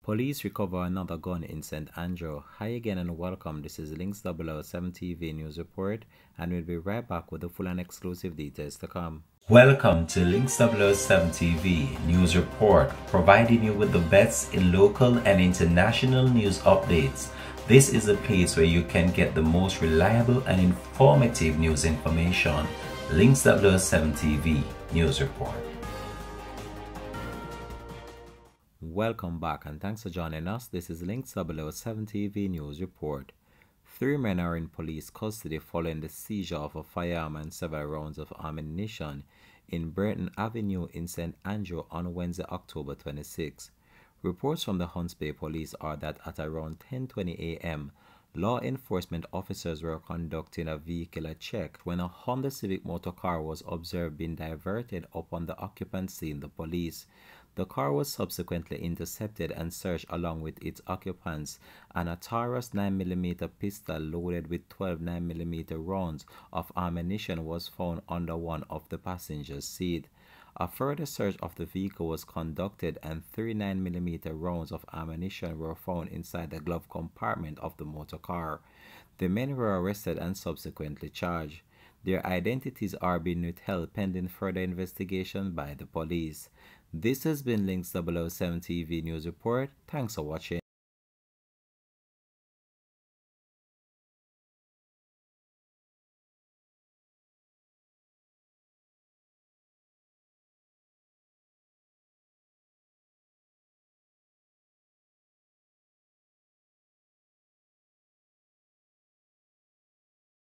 Police recover another gun in St. Andrew. Hi again and welcome. This is Links 007 TV News Report, and we'll be right back with the full and exclusive details to come. Welcome to Links 007 TV News Report, providing you with the best in local and international news updates. This is a place where you can get the most reliable and informative news information. Links 007 TV News Report. Welcome back and thanks for joining us. This is Links 007 TV News Report. 3 men are in police custody following the seizure of a firearm and several rounds of ammunition in Burton Avenue in St. Andrew on Wednesday, October 26. Reports from the Hunts Bay Police are that at around 10:20 a.m., law enforcement officers were conducting a vehicular check when a Honda Civic motor car was observed being diverted upon the occupants seeing the police. The car was subsequently intercepted and searched along with its occupants, and a Taurus 9mm pistol loaded with 12 9mm rounds of ammunition was found under one of the passenger's seat. A further search of the vehicle was conducted and 3 9mm rounds of ammunition were found inside the glove compartment of the motor car. The men were arrested and subsequently charged. Their identities are being withheld pending further investigation by the police. This has been Links 007 TV News Report. Thanks for watching.